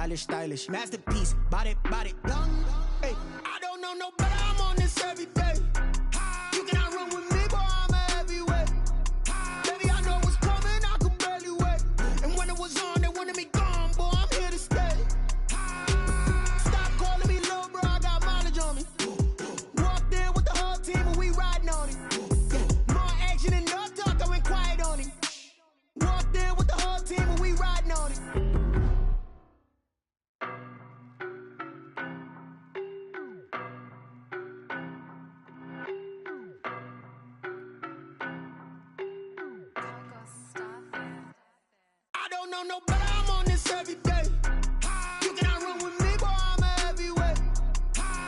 stylish, stylish. Masterpiece, body, young. Hey, I don't know no better, I'm on this every day. You cannot run with me, boy, I'm a heavyweight. Baby, I know what's coming, I could barely wait. And when it was on, they wanted me gone, boy, I'm here to stay. Stop calling me little bro, I got mileage on me. Walked in with the whole team and we riding on it. More action and no talk, I went quiet on him. Walked in with the whole team and we riding on it. I don't know no better, I'm on this every day. You cannot run with me, boy, I'm a heavyweight.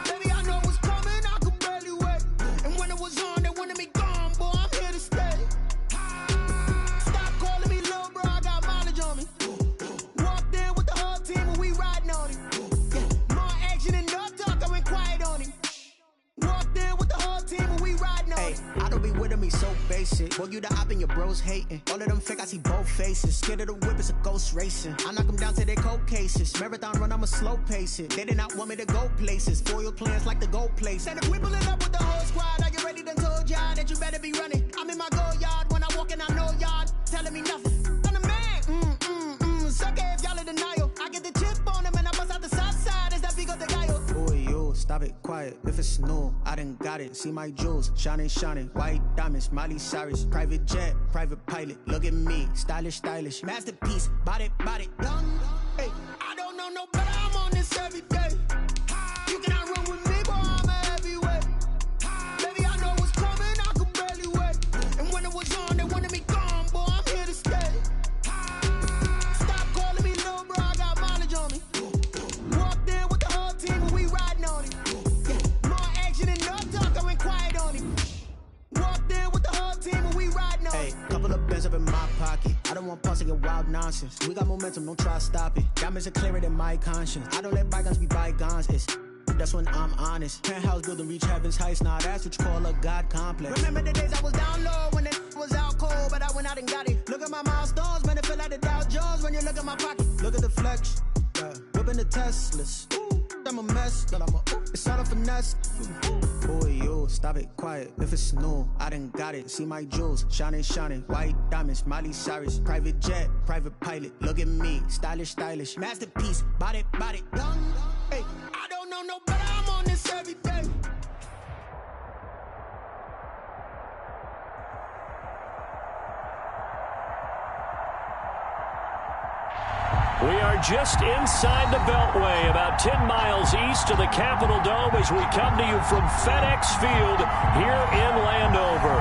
Baby, I know what's coming, I could barely wait. And when it was on, they wanted me gone, boy, I'm here to stay. Stop calling me little bro, I got mileage on me. Walked in with the whole team and we riding on it. More action and no talk, I went quiet on him. Walked in with the whole team and we riding on it. I don't be with him, he's so basic. Boy, you the op and your bros hating. All of them fake, I see both faces. Scared of the whip, it's a ghost racing. I knock them down to their cold cases. Marathon run, I'ma slow pace it. They did not want me to go places. Foil plans like the gold place. And if we pulling up with the whole squad, I get ready to told y'all that you better be running. I'm in my go yard when I walk in, I know y'all telling me nothing. I'm the man, sucker if y'all in denial. I get the chip on them and I bust out the south side. Is that big of the guy? Boy, you stop it, quiet. If it's new, I done got it. See my jewels, shining, white diamonds, Miley Cyrus, private jet, private pilot. Look at me, stylish, masterpiece, body, young. Hey, I don't know no better, I'm on this every day. You cannot run with me, boy, I'm a heavyweight. Baby, I know what's coming, I could barely wait. And when it was on, they wanted me gone, boy, I'm here to stay. Stop calling me little bro, I got mileage on me. Walked in with the whole team and we riding on it. More action and no talk, I went quiet on him. Walked in with the whole team and we riding on it. Hey, couple of bins up in my pocket. I don't want pulse to get wild nonsense. We got momentum, don't try to stop it. Diamonds are clearer than my conscience. I don't let bygones be bygones. That's when I'm honest. Penthouse building, reach heaven's heights. Now that's what you call a God complex. Remember the days I was down low when it was out cold, but I went out and got it. Look at my milestones, man, it feel like the Dow Jones when you look at my pocket. Look at the flex, whipping the Teslas. I'm a mess, but it's all a finesse. Boy, you stop it, quiet. If it's new, I done got it. See my jewels, shining, white diamonds, Miley Cyrus, private jet, private pilot. Look at me, stylish, masterpiece, body, young. Hey, I don't know no better, I'm on this every day. We are just inside the Beltway, about 10 miles east of the Capitol Dome as we come to you from FedEx Field here in Landover.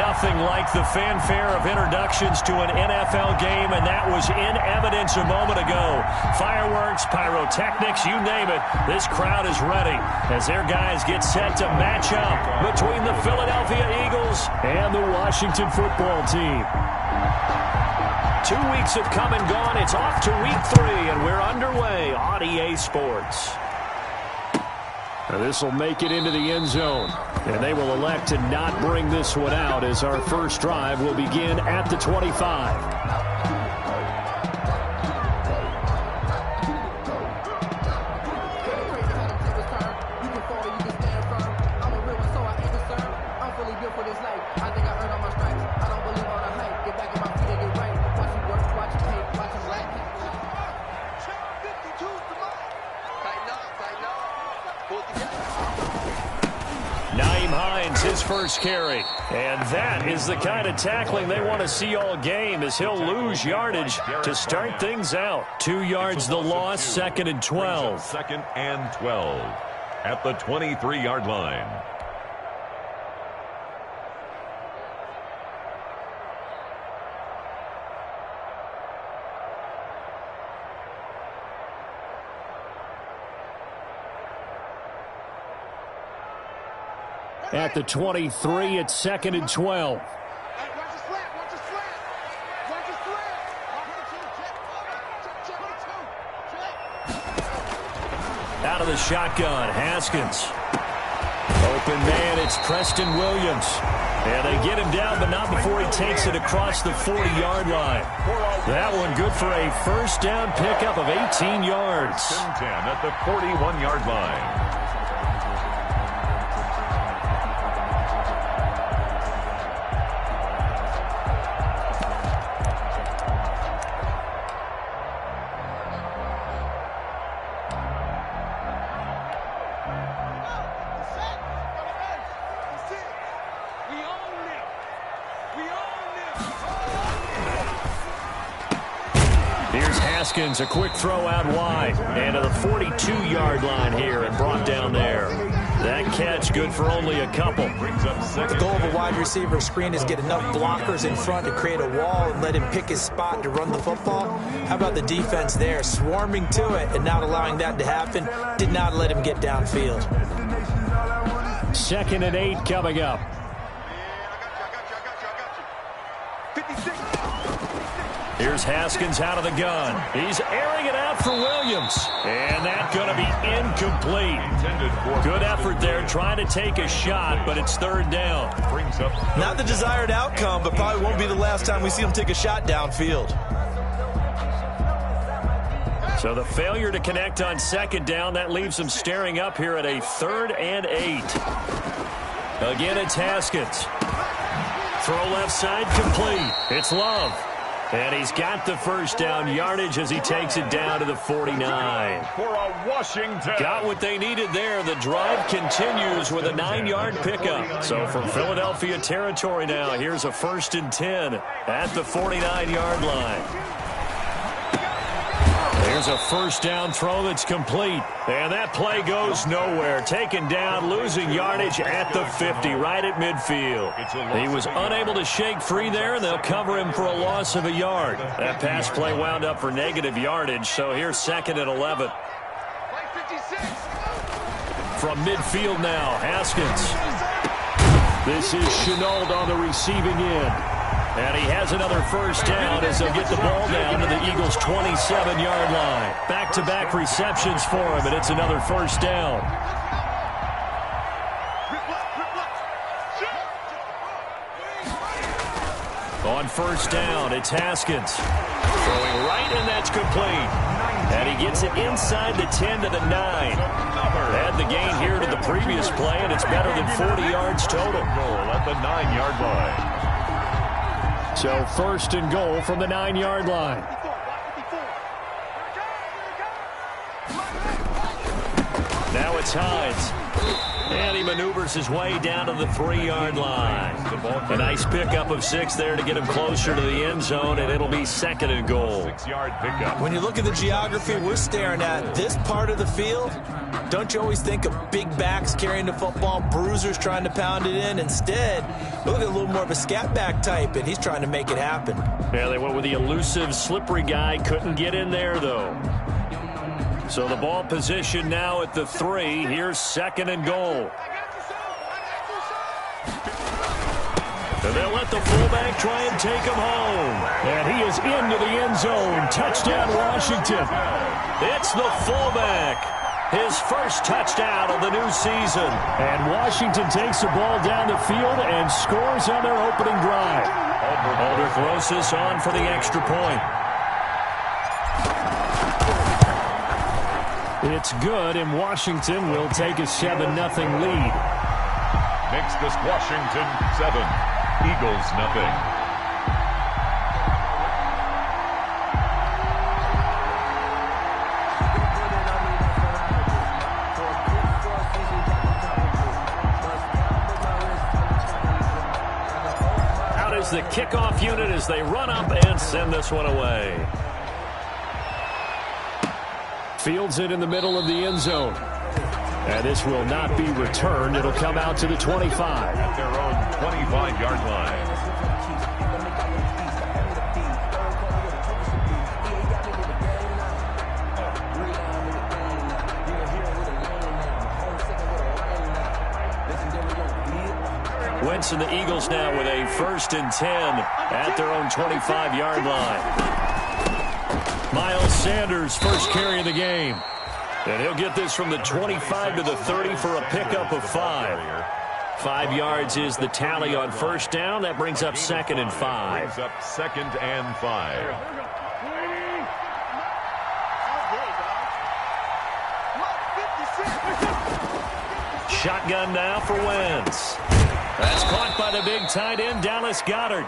Nothing like the fanfare of introductions to an NFL game, and that was in evidence a moment ago. Fireworks, pyrotechnics, you name it. This crowd is ready as their guys get set to match up between the Philadelphia Eagles and the Washington football team. 2 weeks have come and gone. It's off to week 3, and we're underway on EA Sports. This will make it into the end zone, and they will elect to not bring this one out as our first drive will begin at the 25. His first carry, and that is the kind of tackling they want to see all game as he'll lose yardage to start things out. 2 yards the loss, 2nd and 12. 2nd and 12 at the 23-yard line. At the 23, it's 2nd and 12. Out of the shotgun, Haskins. Open man, it's Preston Williams. And they get him down, but not before he takes it across the 40-yard line. That one good for a first down pickup of 18 yards. 10 at the 41-yard line. A quick throw out wide and to the 42-yard line here and brought down there. That catch good for only a couple. The goal of a wide receiver screen is get enough blockers in front to create a wall and let him pick his spot to run the football. How about the defense there, swarming to it and not allowing that to happen? Did not let him get downfield. 2nd and 8 coming up. Here's Haskins out of the gun. He's airing it out for Williams. And that's going to be incomplete. Good effort there trying to take a shot, but it's 3rd down. Not the desired outcome, but probably won't be the last time we see him take a shot downfield. So the failure to connect on 2nd down, that leaves him staring up here at a 3rd and 8. Again, it's Haskins. Throw left side complete. It's Love. And he's got the first down yardage as he takes it down to the 49. For a Washington. Got what they needed there. The drive continues with a 9-yard pickup. So from Philadelphia territory now, here's a 1st and 10 at the 49-yard line. There's a first down throw that's complete. And that play goes nowhere. Taken down, losing yardage at the 50, right at midfield. He was unable to shake free there, and they'll cover him for a loss of a yard. That pass play wound up for negative yardage, so here's 2nd and 11. From midfield now, Haskins. This is Chenault on the receiving end. And he has another first down as they'll get the ball down to the Eagles' 27-yard line. Back-to-back receptions for him, and it's another first down. On first down, it's Haskins. Throwing right, and that's complete. And he gets it inside the 10 to the 9. Had the gain here to the previous play, and it's better than 40 yards total. At the 9-yard line. So 1st and goal from the 9-yard line. Now it's Hines. And he maneuvers his way down to the 3-yard line. A nice pickup of 6 there to get him closer to the end zone, and it'll be 2nd and goal. 6-yard pickup. When you look at the geography we're staring at, this part of the field, don't you always think of big backs carrying the football, bruisers trying to pound it in? Instead, look at a little more of a scat back type, and he's trying to make it happen. Yeah, they went with the elusive, slippery guy. Couldn't get in there, though. So the ball position now at the 3. Here's 2nd and goal. And they'll let the fullback try and take him home. And he is into the end zone. Touchdown, Washington. It's the fullback. His first touchdown of the new season. And Washington takes the ball down the field and scores on their opening drive. Aldrich Rosas on for the extra point. It's good, and Washington will take a 7-0 lead. Makes this Washington 7, Eagles 0. Out is the kickoff unit as they run up and send this one away. Fields it in the middle of the end zone. And this will not be returned. It'll come out to the 25. At their own 25-yard line. Wentz and the Eagles now with a 1st and 10 at their own 25-yard line. Miles Sanders, first carry of the game. And he'll get this from the 25 to the 30 for a pickup of 5. 5 yards is the tally on first down. That brings up 2nd and 5. Brings up 2nd and 5. Shotgun now for Wentz. That's caught by the big tight end, Dallas Goedert.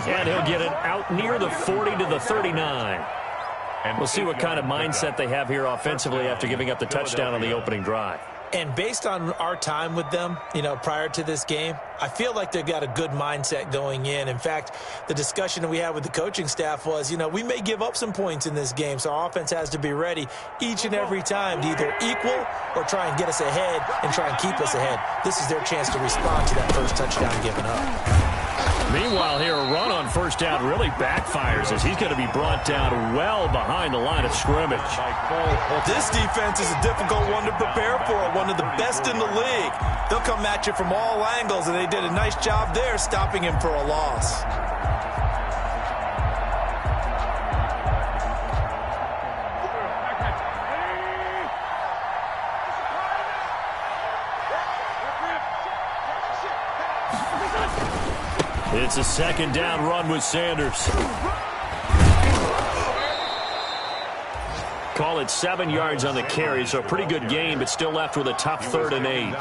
And he'll get it out near the 40 to the 39. We'll see what kind of mindset they have here offensively after giving up the touchdown on the opening drive. And based on our time with them, prior to this game, I feel like they've got a good mindset going in. In fact, the discussion that we had with the coaching staff was, we may give up some points in this game, so our offense has to be ready each and every time to either equal or try and get us ahead and try and keep us ahead. This is their chance to respond to that first touchdown given up. Meanwhile, here a run on first down really backfires as he's going to be brought down well behind the line of scrimmage. This defense is a difficult one to prepare for, one of the best in the league. They'll come at you from all angles, and they did a nice job there stopping him for a loss. It's a 2nd down run with Sanders. Call it 7 yards on the carry, so a pretty good game, but still left with a tough 3rd and 8.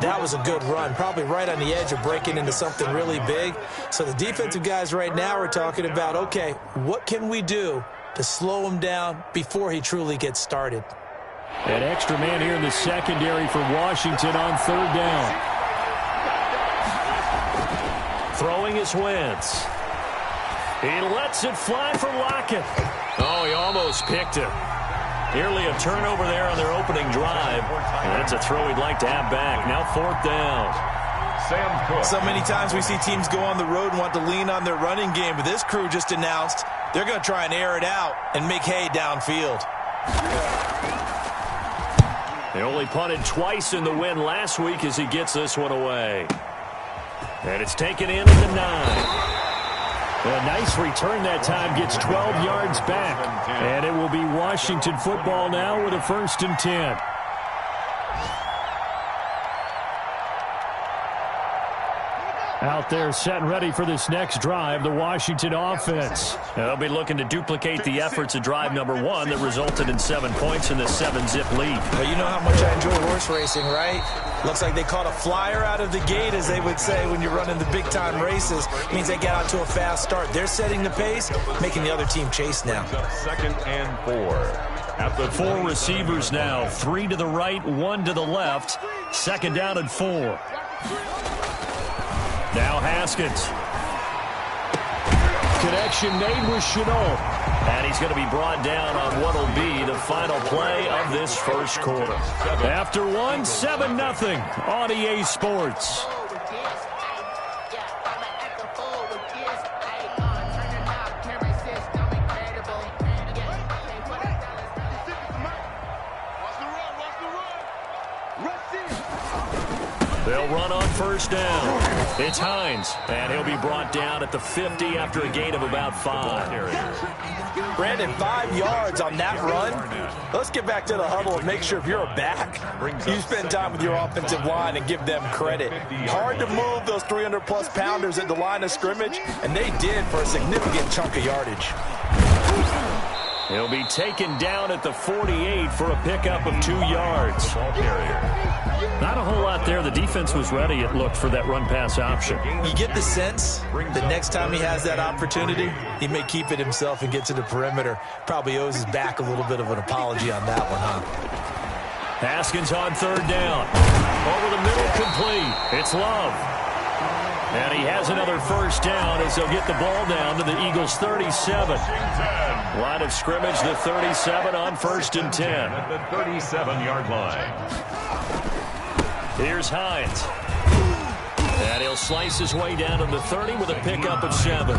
That was a good run, probably right on the edge of breaking into something really big. So the defensive guys right now are talking about, okay, what can we do to slow him down before he truly gets started? An extra man here in the secondary for Washington on 3rd down. Throwing is Wentz. He lets it fly for Lockett. Oh, he almost picked it. Nearly a turnover there on their opening drive. And that's a throw he'd like to have back. Now 4th down. Sam Cook. So many times we see teams go on the road and want to lean on their running game, but this crew just announced they're going to try and air it out and make hay downfield. They only punted twice in the win last week as he gets this one away. And it's taken in at the 9. A nice return that time, gets 12 yards back. And it will be Washington football now with a 1st and 10. Out there set and ready for this next drive, the Washington offense. They'll be looking to duplicate the efforts of drive number 1 that resulted in 7 points in the 7-zip lead. Well, you know how much I enjoy horse racing, right? Looks like they caught a flyer out of the gate, as they would say when you're running the big-time races. It means they get out to a fast start. They're setting the pace, making the other team chase now. 2nd and 4. At the 4 receivers now, 3 to the right, 1 to the left. 2nd down and 4. Now Haskins. Connection made with Chenault. And he's going to be brought down on what will be the final play of this first quarter. After 1, 7-0 on EA Sports. They'll run on first down. It's Hines, and he'll be brought down at the 50 after a gain of about 5. Brandon, 5 yards on that run. Let's get back to the huddle and make sure if you're a back, you spend time with your offensive line and give them credit. Hard to move those 300-plus pounders at the line of scrimmage, and they did for a significant chunk of yardage. He'll be taken down at the 48 for a pickup of 2 yards. Not a whole lot there. The defense was ready, it looked, for that run-pass option. You get the sense that next time he has that opportunity, he may keep it himself and get to the perimeter. Probably owes his back a little bit of an apology on that one, huh? Haskins on 3rd down. Over the middle, complete. It's Love. And he has another first down as they'll get the ball down to the Eagles' 37. Line of scrimmage, the 37 on 1st and 10. At the 37-yard line. Here's Hines. And he'll slice his way down to the 30 with a pickup of 7.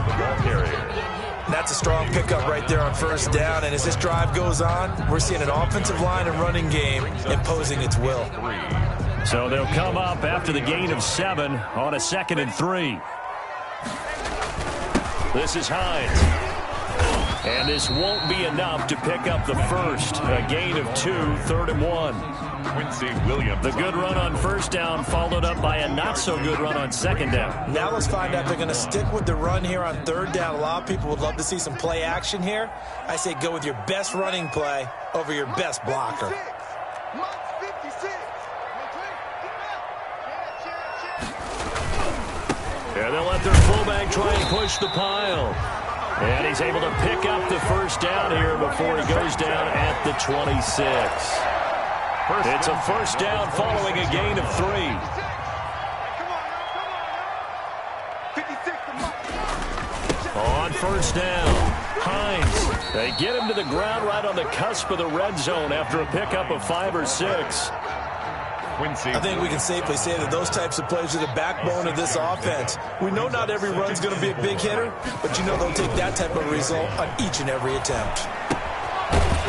That's a strong pickup right there on first down. And as this drive goes on, we're seeing an offensive line and running game imposing its will. So they'll come up after the gain of 7 on a 2nd and 3. This is Hines. And this won't be enough to pick up the first. A gain of 2, 3rd and 1. Quincy Williams. The good run on first down followed up by a not-so-good run on second down. Now let's find out if they're going to stick with the run here on 3rd down. A lot of people would love to see some play action here. I say go with your best running play over your best blocker. And they'll let their fullback try and push the pile. And he's able to pick up the first down here before he goes down at the 26. It's a first down following a gain of 3. On first down, Hines. They get him to the ground right on the cusp of the red zone after a pickup of 5 or 6. I think we can safely say that those types of plays are the backbone of this offense. We know not every run's going to be a big hitter, but you know they'll take that type of result on each and every attempt.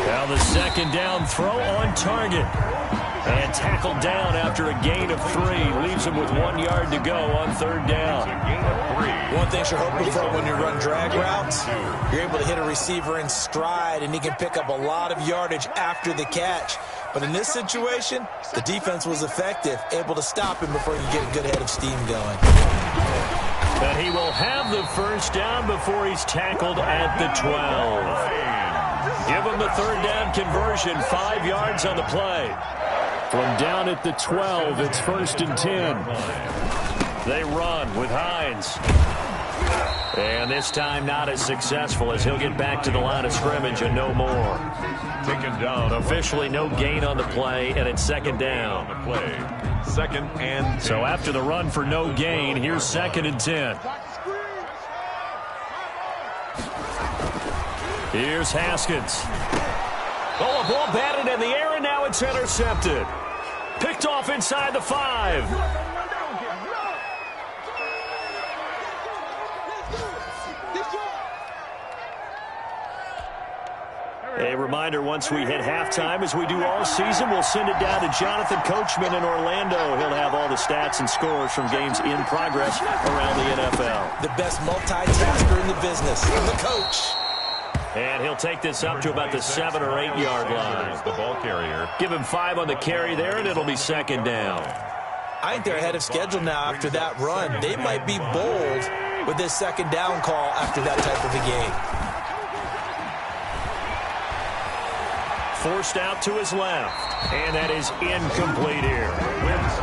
Now the second down throw on target. And tackled down after a gain of 3. Leaves him with 1 yard to go on 3rd down. One thing you're hoping for when you run drag routes, you're able to hit a receiver in stride, and he can pick up a lot of yardage after the catch. But in this situation, the defense was effective, able to stop him before he could get a good head of steam going. And he will have the first down before he's tackled at the 12. Give him the 3rd down conversion, 5 yards on the play. From down at the 12, it's 1st and 10. They run with Hines. And this time not as successful as he'll get back to the line of scrimmage and no more. Taken down. Officially no gain on the play, and it's 2nd down. On the play. 2nd and 10. So after the run for no gain, here's 2nd and 10. Here's Haskins. Oh, a ball batted in the air, and now it's intercepted. Picked off inside the 5. A reminder, once we hit halftime, as we do all season, we'll send it down to Jonathan Coachman in Orlando. He'll have all the stats and scores from games in progress around the NFL. The best multitasker in the business, the coach. And he'll take this up to about the 7 or 8 yard line. The ball carrier. Give him 5 on the carry there, and it'll be 2nd down. I think they're ahead of schedule now after that run. They might be bold with this 2nd down call after that type of a game. Forced out to his left, and that is incomplete here.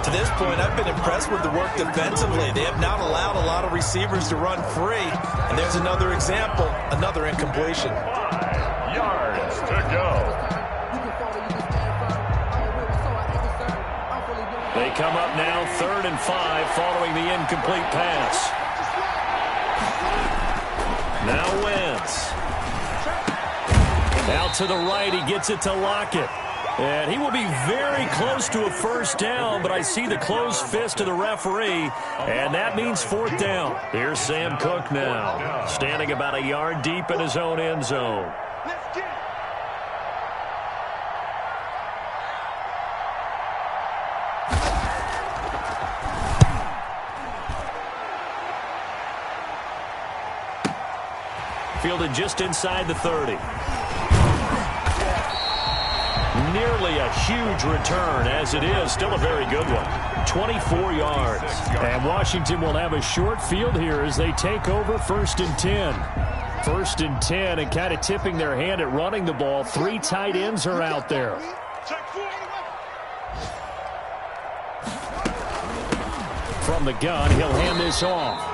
To this point, I've been impressed with the work defensively. They have not allowed a lot of receivers to run free, and there's another example, another incompletion. 5 yards to go. They come up now 3rd and 5 following the incomplete pass. Now Wentz. Out to the right, he gets it to Lockett. And he will be very close to a first down, but I see the closed fist of the referee, and that means 4th down. Here's Sam Cook now, standing about a yard deep in his own end zone. Fielded just inside the 30. Nearly a huge return, as it is. Still a very good one. 24 yards. And Washington will have a short field here as they take over 1st and 10. 1st and 10, and kind of tipping their hand at running the ball. 3 tight ends are out there. From the gun, he'll hand this off.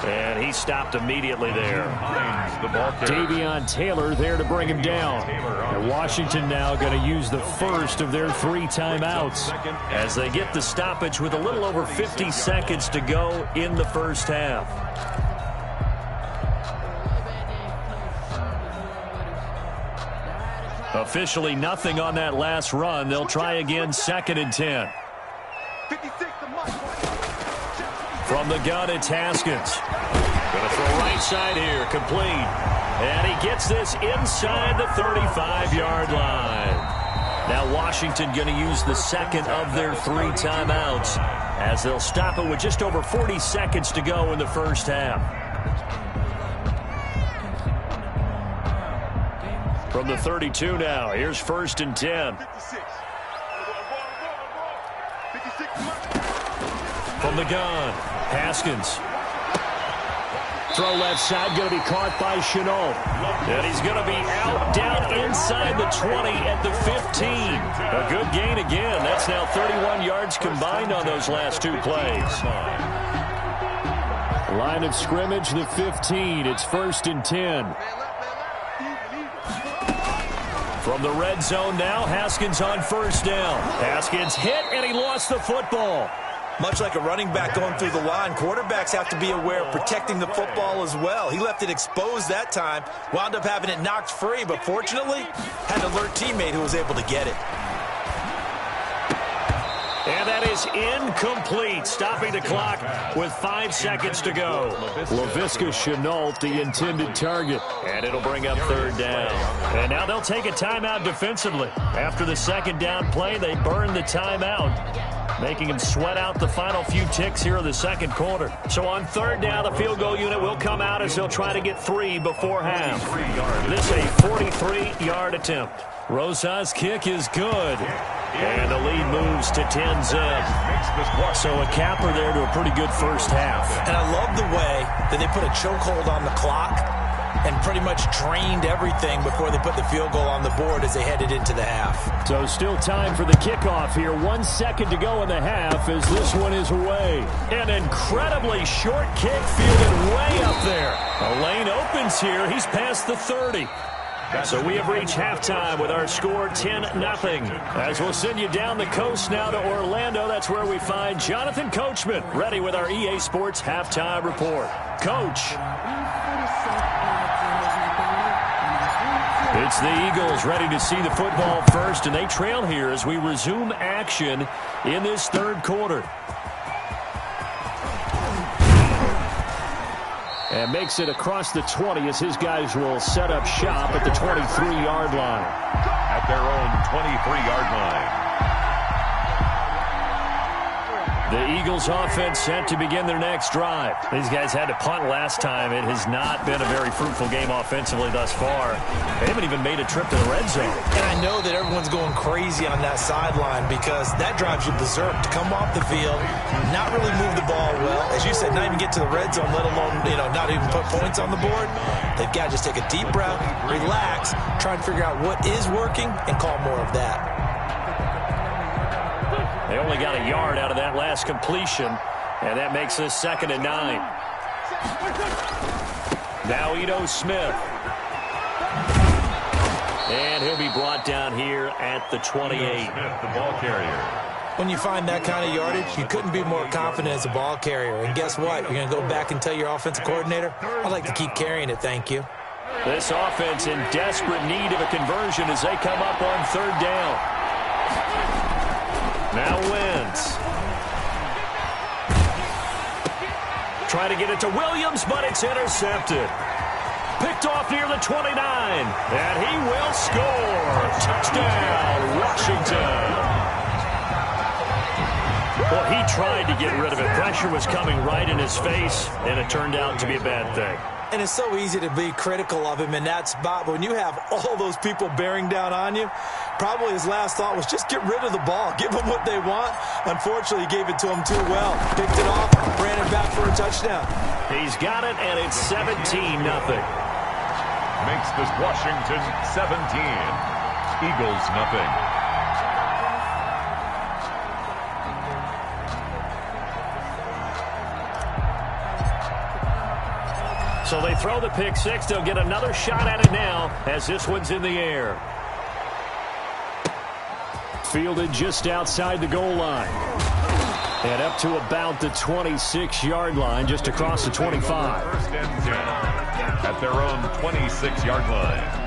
And he stopped immediately there. Davion Taylor there to bring him down. And Washington now going to use the first of their 3 timeouts as they get the stoppage with a little over 50 seconds to go in the first half. Officially nothing on that last run. They'll try again 2nd and 10. From the gun, it's Haskins. Going to throw right side here, complete. And he gets this inside the 35-yard line. Now Washington going to use the 2nd of their 3 timeouts as they'll stop it with just over 40 seconds to go in the first half. From the 32 now, here's 1st and 10. From the gun, Haskins. Throw left side, going to be caught by Chenault. And he's going to be out down inside the 20 at the 15. A good gain again. That's now 31 yards combined on those last 2 plays. Line of scrimmage, the 15. It's 1st and 10. From the red zone now, Haskins on 1st down. Haskins hit, and he lost the football. Much like a running back going through the line, quarterbacks have to be aware of protecting the football as well. He left it exposed that time, wound up having it knocked free, but fortunately, had an alert teammate who was able to get it. And that is incomplete, stopping the clock with 5 seconds to go. Laviska Shenault, the intended target, and it'll bring up 3rd down. And now they'll take a timeout defensively. After the 2nd down play, they burn the timeout, making him sweat out the final few ticks here in the 2nd quarter. So on 3rd down, the field goal unit will come out as they'll try to get 3 before half. This is a 43-yard attempt. Rosa's kick is good. And the lead moves to 10-zip. So a capper there to a pretty good first half. And I love the way that they put a chokehold on the clock and pretty much drained everything before they put the field goal on the board as they headed into the half. So still time for the kickoff here. 1 second to go in the half as this one is away. An incredibly short kick fielded way up there. A lane opens here. He's past the 30. So we have reached halftime with our score 10-0. As we'll send you down the coast now to Orlando, that's where we find Jonathan Coachman ready with our EA Sports halftime report. Coach. It's the Eagles ready to see the football first, and they trail here as we resume action in this 3rd quarter. And makes it across the 20 as his guys will set up shop at the 23-yard line. At their own 23-yard line. The Eagles offense set to begin their next drive. These guys had to punt last time. It has not been a very fruitful game offensively thus far. They haven't even made a trip to the red zone. And I know that everyone's going crazy on that sideline because that drives you berserk to come off the field, not really move the ball well. As you said, not even get to the red zone, let alone, not even put points on the board. They've got to just take a deep breath, relax, try and figure out what is working, and call more of that. They only got a yard out of that last completion, and that makes this 2nd and 9. Now Ito Smith. And he'll be brought down here at the 28. Smith, the ball carrier. When you find that kind of yardage, you couldn't be more confident as a ball carrier. And guess what? You're going to go back and tell your offensive coordinator, I'd like to keep carrying it, thank you. This offense in desperate need of a conversion as they come up on 3rd down. Now Wentz. Try to get it to Williams, but it's intercepted. Picked off near the 29. And he will score. Touchdown, Washington. Well, he tried to get rid of it. Pressure was coming right in his face, and it turned out to be a bad thing. And it's so easy to be critical of him in that spot. But when you have all those people bearing down on you, probably his last thought was just get rid of the ball. Give them what they want. Unfortunately, he gave it to them too well. Picked it off, ran it back for a touchdown. He's got it, and it's 17-0. Makes this Washington 17. Eagles nothing. So they throw the pick six. They'll get another shot at it now as this one's in the air. Fielded just outside the goal line. And up to about the 26-yard line, just across the 25. 1st and 10 at their own 26-yard line.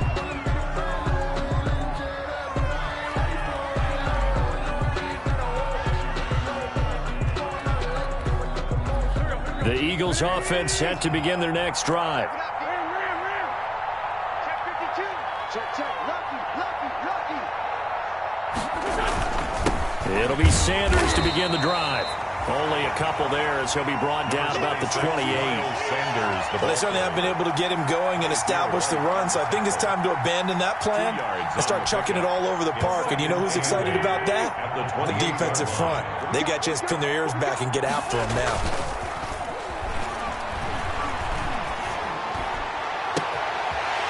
The Eagles offense set to begin their next drive. It'll be Sanders to begin the drive. Only a couple there as he'll be brought down about the 28. Well, they certainly haven't been able to get him going and establish the run, so I think it's time to abandon that plan and start chucking it all over the park. And you know who's excited about that? The defensive front. They got a chance to pin their ears back and get after him now.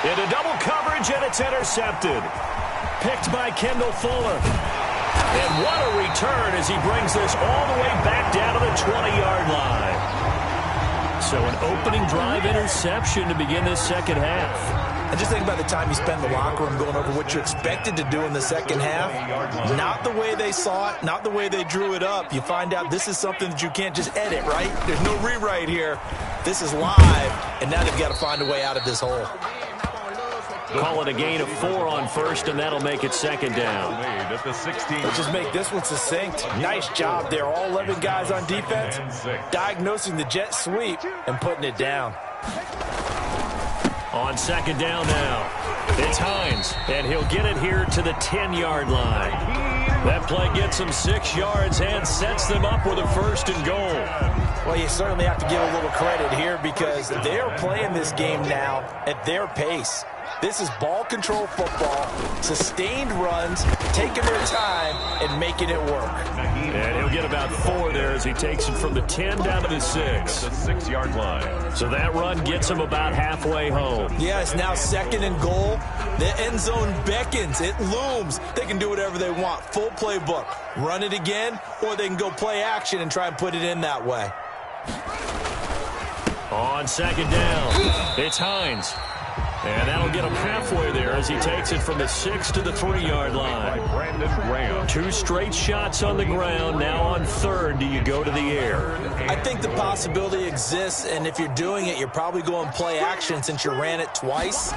Into double coverage, and it's intercepted. Picked by Kendall Fuller. And what a return as he brings this all the way back down to the 20-yard line. So an opening drive interception to begin this second half. And just think about the time you spend in the locker room going over what you're expected to do in the second half. Not the way they saw it, not the way they drew it up. You find out this is something that you can't just edit, right? There's no rewrite here. This is live, and now they've got to find a way out of this hole. Call it a gain of 4 on first, and that'll make it second down. Let's just make this one succinct. Nice job there. All 11 guys on defense diagnosing the jet sweep and putting it down. On second down now, it's Hines, and he'll get it here to the 10-yard line. That play gets him 6 yards and sets them up with a first and goal. Well, you certainly have to give a little credit here because they're playing this game now at their pace. This is ball control football, sustained runs, taking their time, and making it work. And he'll get about 4 there as he takes it from the 10 down to the 6. The 6-yard line. So that run gets him about halfway home. Yeah, it's now second and goal. The end zone beckons. It looms. They can do whatever they want. Full playbook. Run it again, or they can go play action and try and put it in that way. On second down, it's Hines. And that'll get him halfway there as he takes it from the 6 to the 3-yard line. 2 straight shots on the ground. Now on third, do you go to the air? I think the possibility exists, and if you're doing it, you're probably going play action since you ran it twice.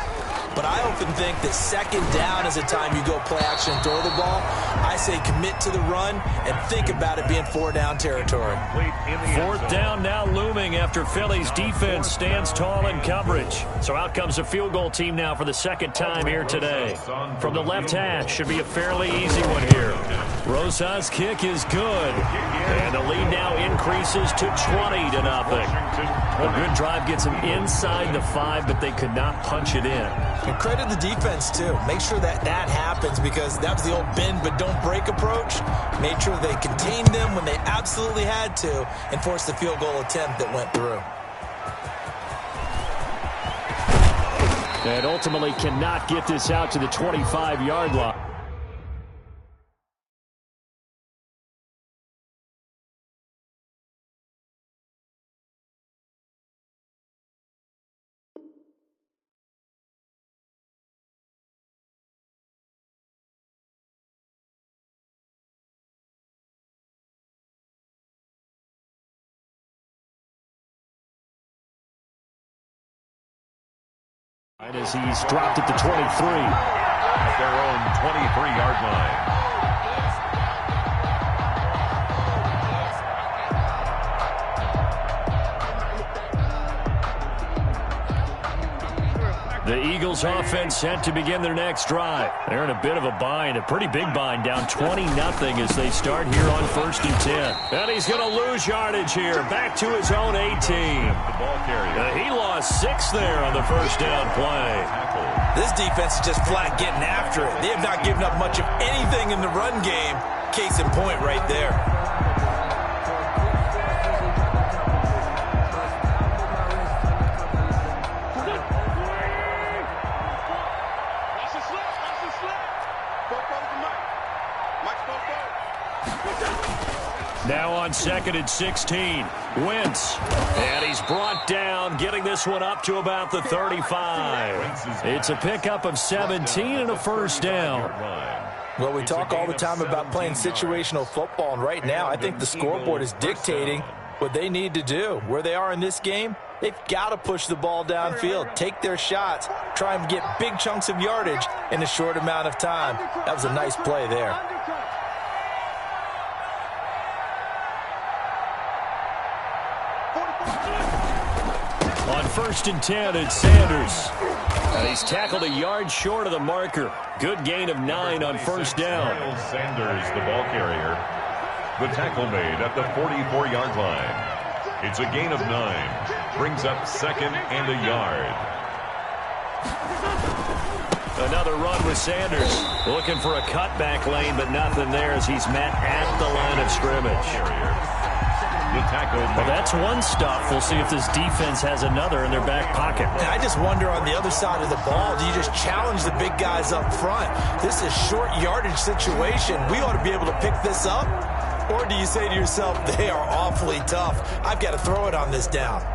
But I often think that second down is a time you go play action and throw the ball. I say commit to the run and think about it being 4-down territory. 4th down now looming after Philly's defense stands tall in coverage. So out comes a field goal team now for the second time here today. From the left hash, should be a fairly easy one here. Rosas' kick is good. And the lead now increases to 20-0. A good drive gets them inside the 5, but they could not punch it in. And credit the defense, too. Make sure that happens because that was the old bend but don't break approach. Made sure they contained them when they absolutely had to and forced the field goal attempt that went through. And ultimately cannot get this out to the 25-yard line. As he's dropped at the 23. At their own 23-yard line. The Eagles offense set to begin their next drive. They're in a bit of a bind, a pretty big bind, down 20-0 as they start here on 1st and 10. And he's going to lose yardage here, back to his own 18. The ball carrier. He lost 6 there on the first down play. This defense is just flat getting after it. They have not given up much of anything in the run game. Case in point right there. Now on 2nd and 16, Wentz. And he's brought down, getting this one up to about the 35. It's a pickup of 17 and a first down. Well, we talk all the time about playing situational football, and right now I think the scoreboard is dictating what they need to do. Where they are in this game, they've got to push the ball downfield, take their shots, try and get big chunks of yardage in a short amount of time. That was a nice play there. On 1st and 10, it's Sanders. And he's tackled a yard short of the marker. Good gain of 9 on first down. Sanders, the ball carrier. The tackle made at the 44-yard line. It's a gain of 9. Brings up 2nd and a yard. Another run with Sanders. Looking for a cutback lane, but nothing there as he's met at the line of scrimmage. The tackle. Well, that's one stuff. We'll see if this defense has another in their back pocket. And I just wonder on the other side of the ball, do you just challenge the big guys up front? This is short yardage situation. We ought to be able to pick this up. Or do you say to yourself, they are awfully tough. I've got to throw it on this down.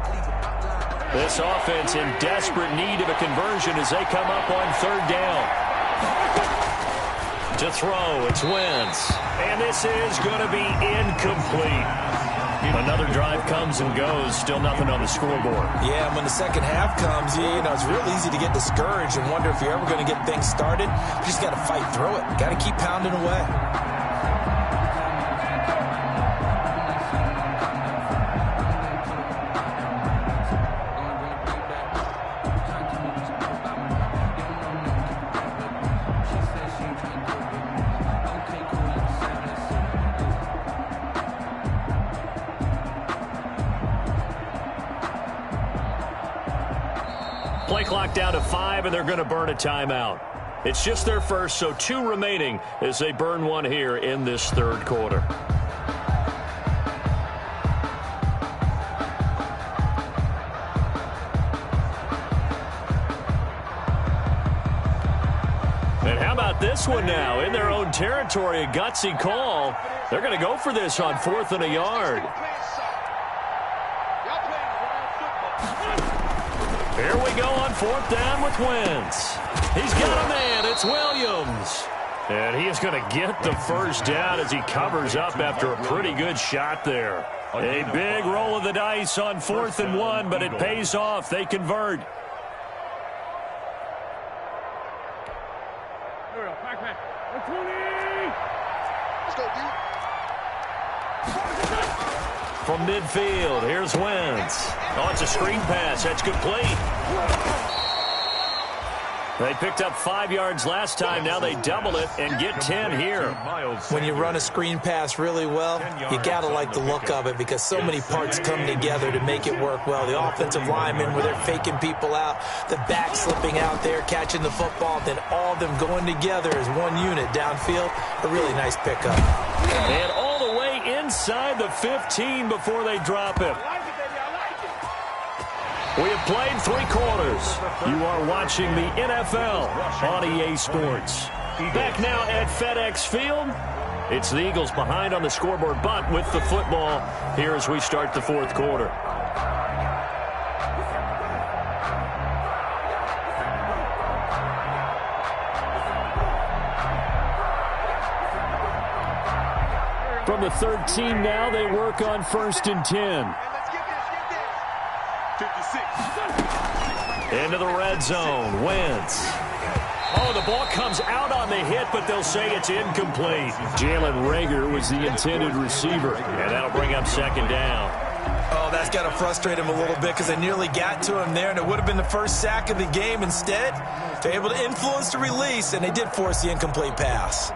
This offense in desperate need of a conversion as they come up on 3rd down. To throw, it's Wentz. And this is going to be incomplete. Another drive comes and goes. Still nothing on the scoreboard. Yeah, and when the second half comes, you know, it's real easy to get discouraged and wonder if you're ever going to get things started. You just got to fight through it. Got to keep pounding away. Play clock down to 5, and they're going to burn a timeout. It's just their first, so 2 remaining as they burn one here in this 3rd quarter. And how about this one now? In their own territory, a gutsy call. They're going to go for this on 4th and a yard. Here we go on 4th down with Wentz. He's got a man. It's Williams. And he is going to get the first down as he covers up after a pretty good shot there. A big roll of the dice on 4th and 1, but it pays off. They convert. From midfield, here's Wentz. Oh, it's a screen pass. That's complete. They picked up 5 yards last time. Now they double it and get 10 here. When you run a screen pass really well, you got to like the look of it because so many parts come together to make it work well. The offensive linemen, where they're faking people out, the back slipping out there, catching the football, then all of them going together as one unit downfield. A really nice pickup. And all the way inside the 15 before they drop it. We have played 3 quarters. You are watching the NFL on EA Sports. Back now at FedEx Field. It's the Eagles behind on the scoreboard, but with the football here as we start the 4th quarter. From the 13 now, they work on 1st and 10. Into the red zone, Wentz. Oh, the ball comes out on the hit, but they'll say it's incomplete. Jalen Reagor was the intended receiver, and that'll bring up 2nd down. Oh, that's got to frustrate him a little bit because they nearly got to him there, and it would have been the first sack of the game. Instead, they're able to influence the release, and they did force the incomplete pass.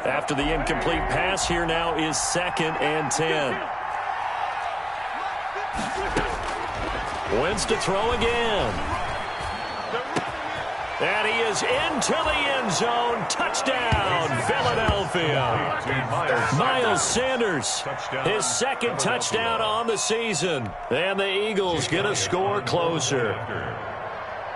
After the incomplete pass, here now is 2nd and 10. Wentz to throw again. And he is into the end zone. Touchdown, Philadelphia. Miles Sanders, his 2nd touchdown on the season. And the Eagles get a score closer.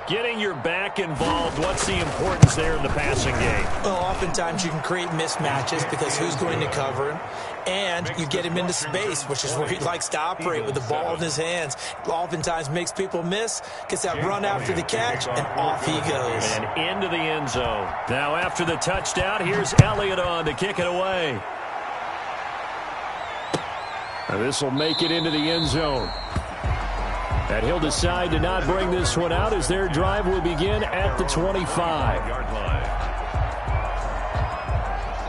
Getting your back involved, what's the importance there in the passing game? Well, oftentimes you can create mismatches because who's going to cover him? And you get him into space, which is where he likes to operate with the ball in his hands. Oftentimes makes people miss, gets that run after the catch, and off he goes. And into the end zone. Now after the touchdown, here's Elliott on to kick it away. Now this will make it into the end zone. And he'll decide to not bring this one out as their drive will begin at the 25-yard line.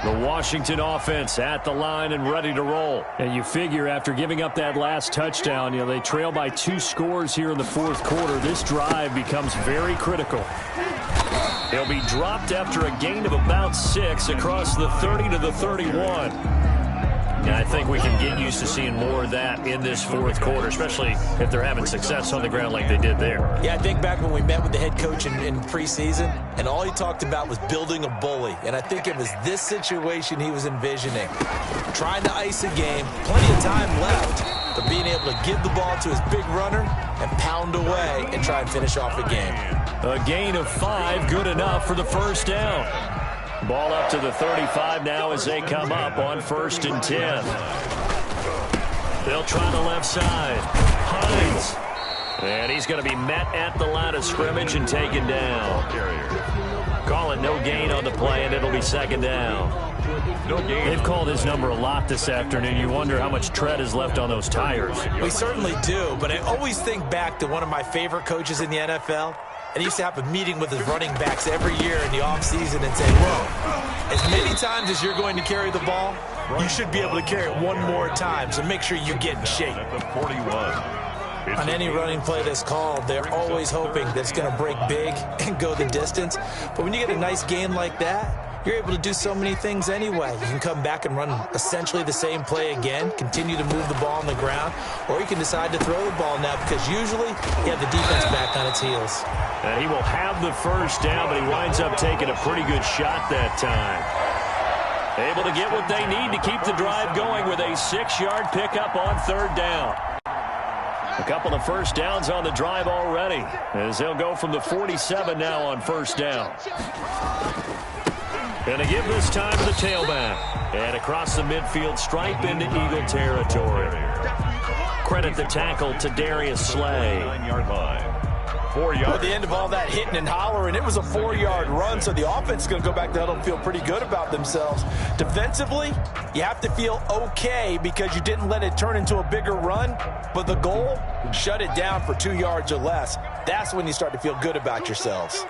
The Washington offense at the line and ready to roll. And you figure after giving up that last touchdown, you know, they trail by 2 scores here in the 4th quarter. This drive becomes very critical. He'll be dropped after a gain of about 6 across the 30 to the 31. I think we can get used to seeing more of that in this fourth quarter, especially if they're having success on the ground like they did there. Yeah, I think back when we met with the head coach in preseason, and all he talked about was building a bully. And I think it was this situation he was envisioning. Trying to ice a game, plenty of time left, but being able to give the ball to his big runner and pound away and try and finish off a game. A gain of 5, good enough for the first down. Ball up to the 35 now as they come up on 1st and 10. They'll try the left side. Hines. And he's going to be met at the line of scrimmage and taken down. Call it no gain on the play, and it'll be 2nd down. No gain. They've called his number a lot this afternoon. You wonder how much tread is left on those tires. We certainly do, but I always think back to one of my favorite coaches in the NFL. And he used to have a meeting with his running backs every year in the offseason and say, whoa, as many times as you're going to carry the ball, you should be able to carry it one more time, so make sure you get in shape. At the 41. On any running play that's called, they're always hoping that it's going to break big and go the distance. But when you get a nice gain like that, you're able to do so many things anyway. You can come back and run essentially the same play again, continue to move the ball on the ground, or you can decide to throw the ball now because usually you have the defense back on its heels. And he will have the first down, but he winds up taking a pretty good shot that time. Able to get what they need to keep the drive going with a 6-yard pickup on 3rd down. A couple of first downs on the drive already as they'll go from the 47 now on 1st down. Going to give this time to the tailback. And across the midfield stripe into Eagle territory. Credit the tackle to Darius Slay. 9-yard line. 4 yards. At the end of all that hitting and hollering, it was a 4-yard run, so the offense is going to go back to huddle and feel pretty good about themselves. Defensively, you have to feel okay because you didn't let it turn into a bigger run, but the goal, shut it down for 2 yards or less. That's when you start to feel good about yourselves.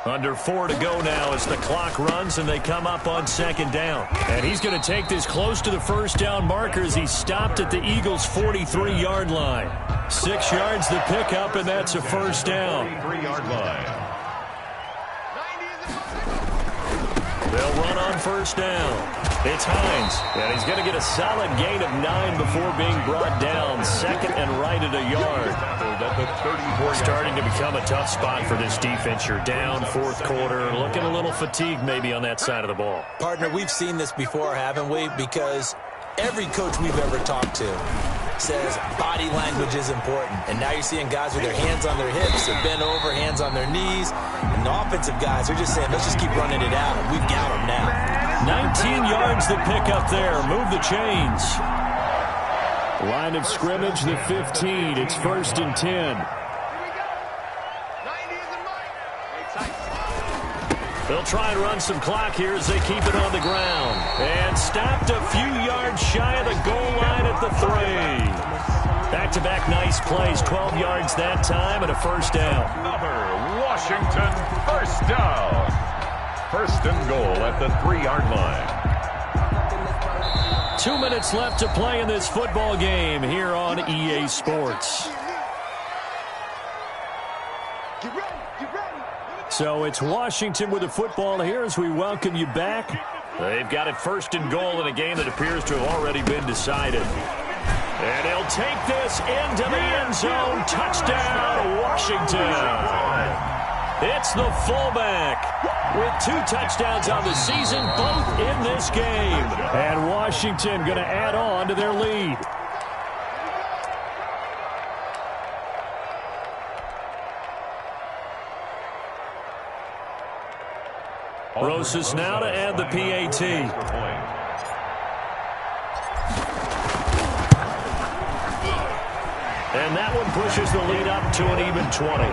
Under 4 to go now as the clock runs and they come up on 2nd down. And he's going to take this close to the first down marker as he stopped at the Eagles' 43-yard line. 6 yards the pickup, and that's a first down. 3-yard line. They'll run on 1st down. It's Hines, and he's going to get a solid gain of 9 before being brought down. 2nd and right at a yard. Starting to become a tough spot for this defense. You're down 4th quarter, looking a little fatigued maybe on that side of the ball. Partner, we've seen this before, haven't we? Because every coach we've ever talked to says body language is important. And now you're seeing guys with their hands on their hips, they're bent over, hands on their knees. And the offensive guys are just saying, let's just keep running it out. We've got them now. 19 yards the pickup there. Move the chains. Line of scrimmage, the 15. It's 1st and 10. They'll try and run some clock here as they keep it on the ground. And stopped a few yards shy of the goal line at the 3. Back-to-back nice plays. 12 yards that time and a first down. Another Washington first down. 1st and goal at the 3-yard line. 2 minutes left to play in this football game here on EA Sports. So it's Washington with the football here as we welcome you back. They've got it 1st and goal in a game that appears to have already been decided. And he'll take this into the end zone. Touchdown, Washington. It's the fullback with 2 touchdowns on the season, both in this game. And Washington going to add on to their lead. Rosas now to add the PAT. And that one pushes the lead up to an even 20.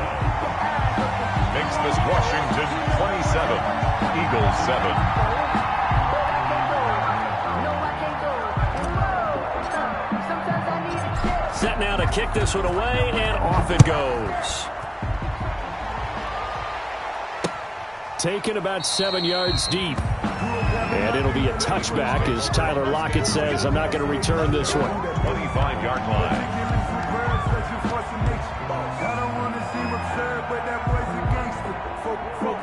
Makes this Washington 27, Eagles 7. Set now to kick this one away, and off it goes. Taken about 7 yards deep. And it'll be a touchback as Tyler Lockett says, I'm not going to return this one. 25-yard line.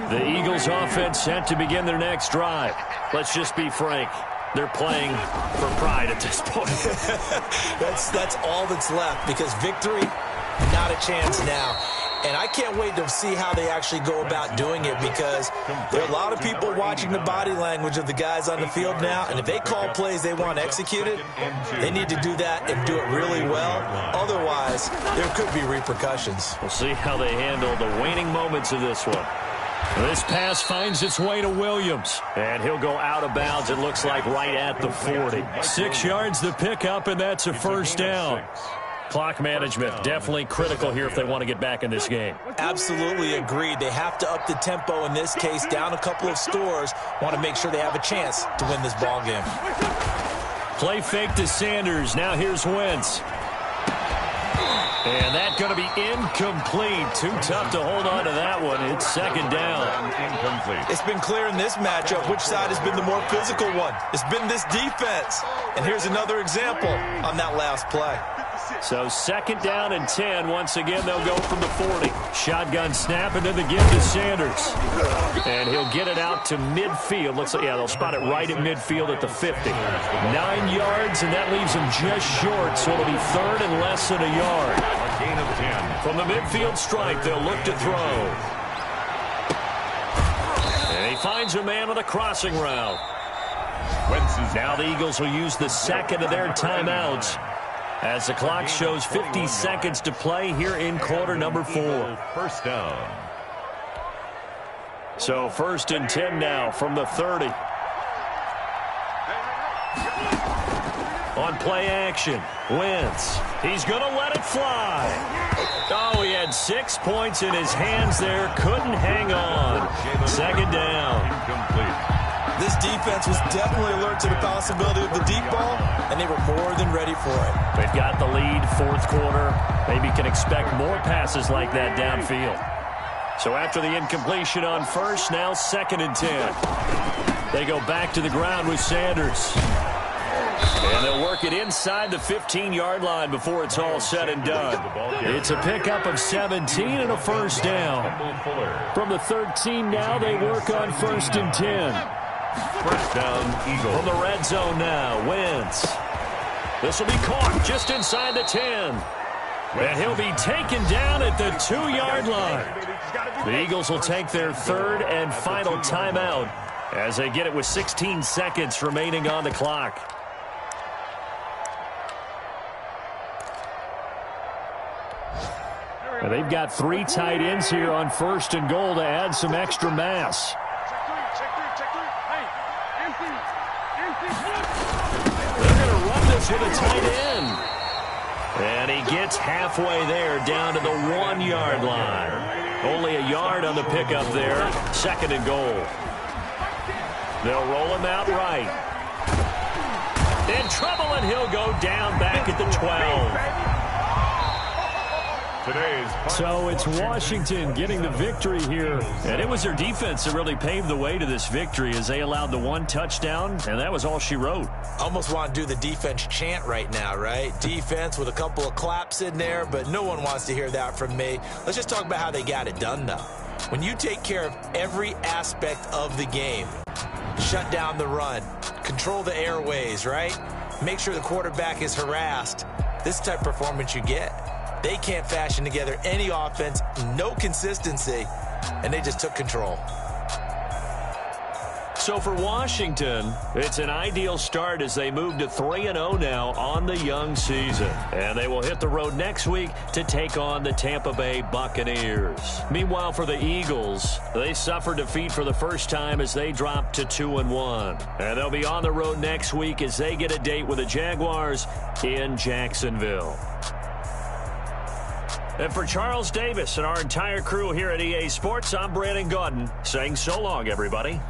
The Eagles offense set to begin their next drive. Let's just be frank. They're playing for pride at this point. That's all that's left, because victory, not a chance now. And I can't wait to see how they actually go about doing it, because there are a lot of people watching the body language of the guys on the field now, and if they call plays they want executed, they need to do that and do it really well. Otherwise, there could be repercussions. We'll see how they handle the waning moments of this one. This pass finds its way to Williams, and he'll go out of bounds, it looks like, right at the 40. 6 yards the pickup, and that's a first down. Clock management, definitely critical here if they want to get back in this game. Absolutely agreed. They have to up the tempo in this case, down a couple of scores. Want to make sure they have a chance to win this ball game. Play fake to Sanders. Now here's Wentz. And that's going to be incomplete. Too tough to hold on to that one. It's second down. Incomplete. It's been clear in this matchup which side has been the more physical one. It's been this defense. And here's another example on that last play. So second down and 10. Once again, they'll go from the 40. Shotgun snap, and then the give to Sanders. And he'll get it out to midfield. Looks like, yeah, they'll spot it right at midfield at the 50. 9 yards, and that leaves him just short, so it'll be third and less than a yard. A gain of 10. From the midfield stripe, they'll look to throw. And he finds a man on a crossing route. Now the Eagles will use the second of their timeouts, as the clock shows 50 seconds to play here in quarter number 4. First down. So first and 10 now from the 30. On play action, Wentz. He's going to let it fly. Oh, he had 6 points in his hands there. Couldn't hang on. Second down. Incomplete. This defense was definitely alert to the possibility of the deep ball, and they were more than ready for it. They've got the lead, fourth quarter. Maybe can expect more passes like that downfield. So after the incompletion on first, now second and 10. They go back to the ground with Sanders. And they'll work it inside the 15-yard line before it's all said and done. It's a pickup of 17 and a first down. From the 13 now, they work on first and 10. First down, Eagles. From the red zone now, Wentz. This will be caught just inside the 10. And he'll be taken down at the 2-yard line. The Eagles will take their third and final timeout as they get it with 16 seconds remaining on the clock. And they've got 3 tight ends here on first and goal to add some extra mass. With a tight end. And he gets halfway there, down to the 1-yard line. Only a yard on the pickup there. Second and goal. They'll roll him out right. In trouble, and he'll go down back at the 12. So it's Washington getting the victory here. And it was their defense that really paved the way to this victory, as they allowed the 1 touchdown, and that was all she wrote. Almost want to do the defense chant right now, right? Defense with a couple of claps in there, but no one wants to hear that from me. Let's just talk about how they got it done, though. When you take care of every aspect of the game, shut down the run, control the airways, right? Make sure the quarterback is harassed. This type of performance you get. They can't fashion together any offense, no consistency, and they just took control. So for Washington, it's an ideal start as they move to 3-0 now on the young season. And they will hit the road next week to take on the Tampa Bay Buccaneers. Meanwhile, for the Eagles, they suffered defeat for the first time as they dropped to 2-1. And they'll be on the road next week as they get a date with the Jaguars in Jacksonville. And for Charles Davis and our entire crew here at EA Sports, I'm Brandon Gaudin saying so long, everybody.